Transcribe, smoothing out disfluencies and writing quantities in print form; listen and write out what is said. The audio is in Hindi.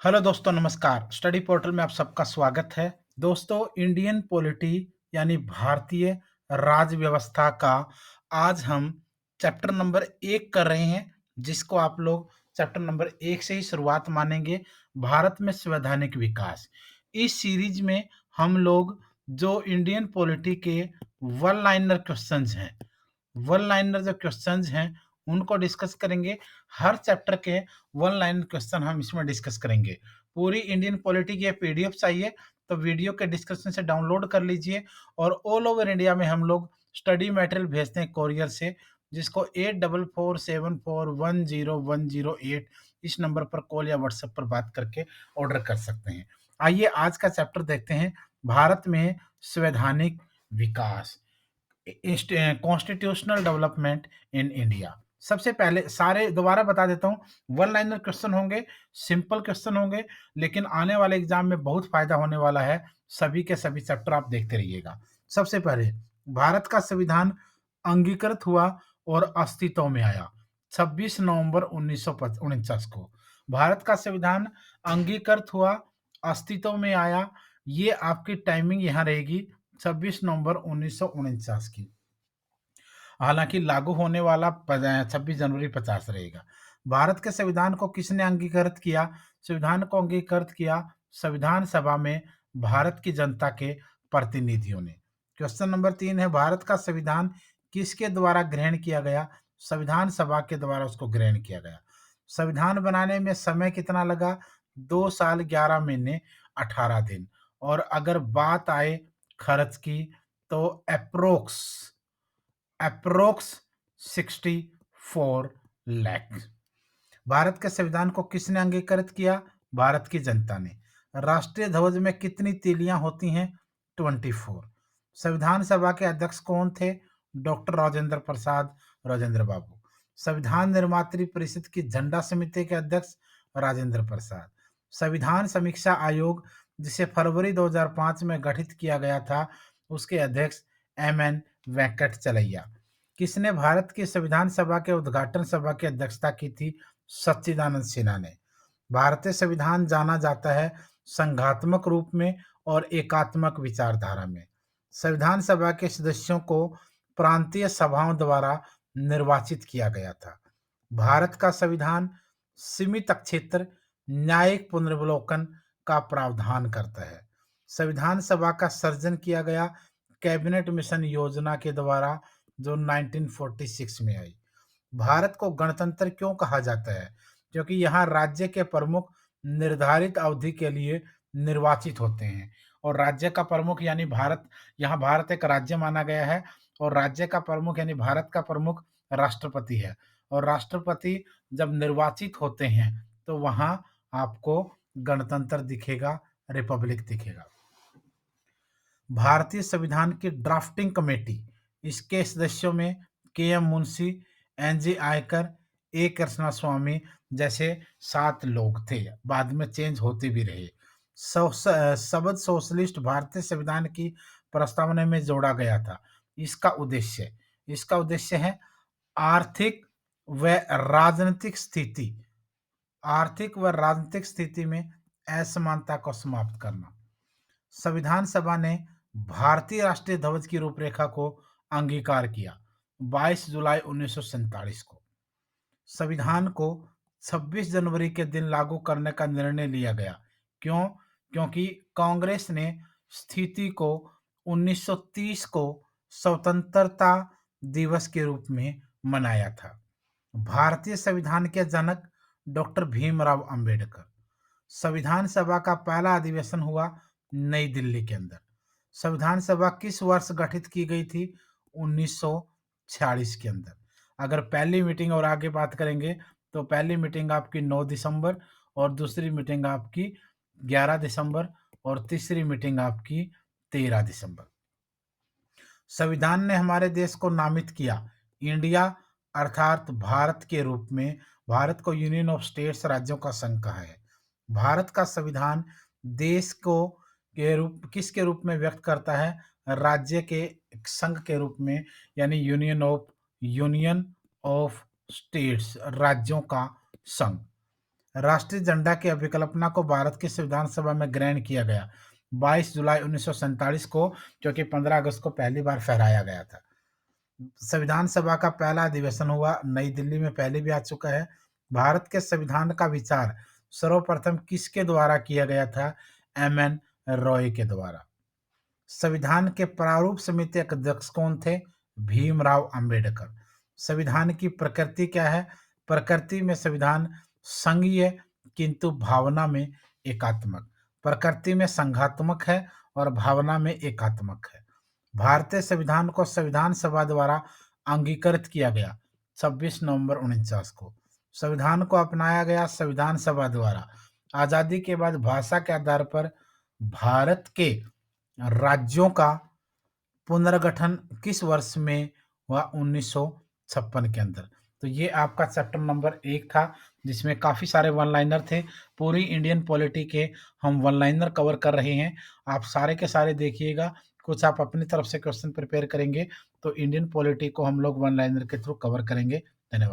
हेलो दोस्तों, नमस्कार। स्टडी पोर्टल में आप सबका स्वागत है। दोस्तों, इंडियन पॉलिटी यानी भारतीय राज व्यवस्था का आज हम चैप्टर नंबर 1 कर रहे हैं, जिसको आप लोग चैप्टर नंबर 1 से ही शुरुआत मानेंगे, भारत में संवैधानिक विकास। इस सीरीज में हम लोग जो इंडियन पॉलिटी के वन लाइनर क्वेश्चंस हैं, वन लाइनर जो क्वेश्चंस हैं उनको डिस्कस करेंगे। हर चैप्टर के वन लाइन क्वेश्चन हम इसमें डिस्कस करेंगे। पूरी इंडियन पॉलिटी की पीडीएफ चाहिए तो वीडियो के डिस्क्रिप्शन से डाउनलोड कर लीजिए। और ऑल ओवर इंडिया में हम लोग स्टडी मटेरियल भेजते हैं कोरियर से, जिसको 8447410108 इस नंबर पर कॉल या व्हाट्सएप पर बात करके ऑर्डर कर सकते हैं। आइए आज का चैप्टर देखते हैं, भारत में संवैधानिक विकास, कॉन्स्टिट्यूशनल डेवलपमेंट इन इंडिया। सबसे पहले सारे दोबारा बता देता हूँ, वन लाइनर क्वेश्चन होंगे, सिंपल क्वेश्चन होंगे, लेकिन आने वाले एग्जाम में बहुत फायदा होने वाला है। सभी के सभी चैप्टर आप देखते रहिएगा। सबसे पहले, भारत का संविधान अंगीकृत हुआ और अस्तित्व में आया 26 नवंबर 1949 को। भारत का संविधान अंगीकृत हुआ, अस्तित्व में आया, ये आपकी टाइमिंग यहाँ रहेगी 26 नवंबर 1949 की। हालांकि लागू होने वाला 26 जनवरी 50 रहेगा। भारत के संविधान को किसने अंगीकृत किया? संविधान को अंगीकृत किया संविधान सभा में भारत की जनता के प्रतिनिधियों ने। क्वेश्चन नंबर 3 है, भारत का संविधान किसके द्वारा ग्रहण किया गया? संविधान सभा के द्वारा उसको ग्रहण किया गया। संविधान बनाने में समय कितना लगा? 2 साल 11 महीने 18 दिन। और अगर बात आए खर्च की, तो अप्रोक्स 64 लाख। भारत के संविधान को किसने अंगीकृत किया? भारत की जनता ने। राष्ट्रीय ध्वज में कितनी तीलियां होती हैं? 24। संविधान सभा के अध्यक्ष कौन थे? डॉक्टर राजेंद्र प्रसाद, राजेंद्र बाबू। संविधान निर्मात्री परिषद की झंडा समिति के अध्यक्ष राजेंद्र प्रसाद। संविधान समीक्षा आयोग, जिसे फरवरी 2005 में गठित किया गया था, उसके अध्यक्ष एम एन वेंकटचलैया। किसने भारत की संविधान सभा के उद्घाटन सभा की अध्यक्षता की थी? सच्चिदानंद सिन्हा ने। भारतीय संविधान जाना जाता है संघात्मक रूप में और एकात्मक विचारधारा में। संविधान सभा के सदस्यों को प्रांतीय सभाओं द्वारा निर्वाचित किया गया था। भारत का संविधान सीमित क्षेत्र न्यायिक पुनर्विलोकन का प्रावधान करता है। संविधान सभा का सर्जन किया गया कैबिनेट मिशन योजना के द्वारा, जो 1946 में आई। भारत को गणतंत्र क्यों कहा जाता है? क्योंकि यहाँ राज्य के प्रमुख निर्धारित अवधि के लिए निर्वाचित होते हैं। और राज्य का प्रमुख यानी भारत, यहाँ भारत एक राज्य माना गया है, और राज्य का प्रमुख यानी भारत का प्रमुख राष्ट्रपति है। और राष्ट्रपति जब निर्वाचित होते हैं तो वहाँ आपको गणतंत्र दिखेगा, रिपब्लिक दिखेगा। भारतीय संविधान की ड्राफ्टिंग कमेटी, इसके सदस्यों में के एम मुंशी, एन जी आयकर, ए कृष्णा स्वामी जैसे 7 लोग थे। बाद में चेंज होते भी रहे। शब्द सोशलिस्ट भारतीय संविधान की प्रस्तावना में जोड़ा गया था। इसका उद्देश्य है आर्थिक व राजनीतिक स्थिति आर्थिक व राजनीतिक स्थिति में असमानता को समाप्त करना। संविधान सभा ने भारतीय राष्ट्रीय ध्वज की रूपरेखा को अंगीकार किया 22 जुलाई 1947 को। संविधान को 26 जनवरी के दिन लागू करने का निर्णय लिया गया। क्यों? क्योंकि कांग्रेस ने स्थिति को 1930 को स्वतंत्रता दिवस के रूप में मनाया था। भारतीय संविधान के जनक डॉक्टर भीमराव अंबेडकर। संविधान सभा का पहला अधिवेशन हुआ नई दिल्ली के अंदर। संविधान सभा किस वर्ष गठित की गई थी? 1946 के अंदर। अगर पहली मीटिंग और आगे बात करेंगे तो पहली मीटिंग आपकी 9 दिसंबर, और दूसरी मीटिंग आपकी 11 दिसंबर, और तीसरी मीटिंग आपकी 13 दिसंबर। संविधान ने हमारे देश को नामित किया इंडिया अर्थात भारत के रूप में। भारत को यूनियन ऑफ स्टेट्स, राज्यों का संघ कहा है। भारत का संविधान देश को किसके रूप में व्यक्त करता है? राज्य के एक संघ के रूप में, यानी यूनियन ऑफ स्टेट्स, राज्यों का संघ। राष्ट्रीय झंडा की अभिकल्पना को भारत की संविधान सभा में ग्रहण किया गया 22 जुलाई 1947 को, जो कि 15 अगस्त को पहली बार फहराया गया था। संविधान सभा का पहला अधिवेशन हुआ नई दिल्ली में, पहले भी आ चुका है। भारत के संविधान का विचार सर्वप्रथम किसके द्वारा किया गया था? एम एन रॉय के द्वारा। संविधान के प्रारूप समिति के अध्यक्ष कौन थे? भीमराव अंबेडकर। संविधान की प्रकृति क्या है? प्रकृति में संविधान संघीय किंतु भावना में एकात्मक। प्रकृति में संघात्मक है और भावना में एकात्मक है। भारतीय संविधान को संविधान सभा द्वारा अंगीकृत किया गया 26 नवंबर 49 को। संविधान को अपनाया गया संविधान सभा द्वारा। आजादी के बाद भाषा के आधार पर भारत के राज्यों का पुनर्गठन किस वर्ष में हुआ? 1956 के अंदर। तो ये आपका चैप्टर नंबर 1 था, जिसमें काफ़ी सारे वन लाइनर थे। पूरी इंडियन पॉलिटी के हम वन लाइनर कवर कर रहे हैं। आप सारे के सारे देखिएगा, कुछ आप अपनी तरफ से क्वेश्चन प्रिपेयर करेंगे, तो इंडियन पॉलिटी को हम लोग वन लाइनर के थ्रू कवर करेंगे। धन्यवाद।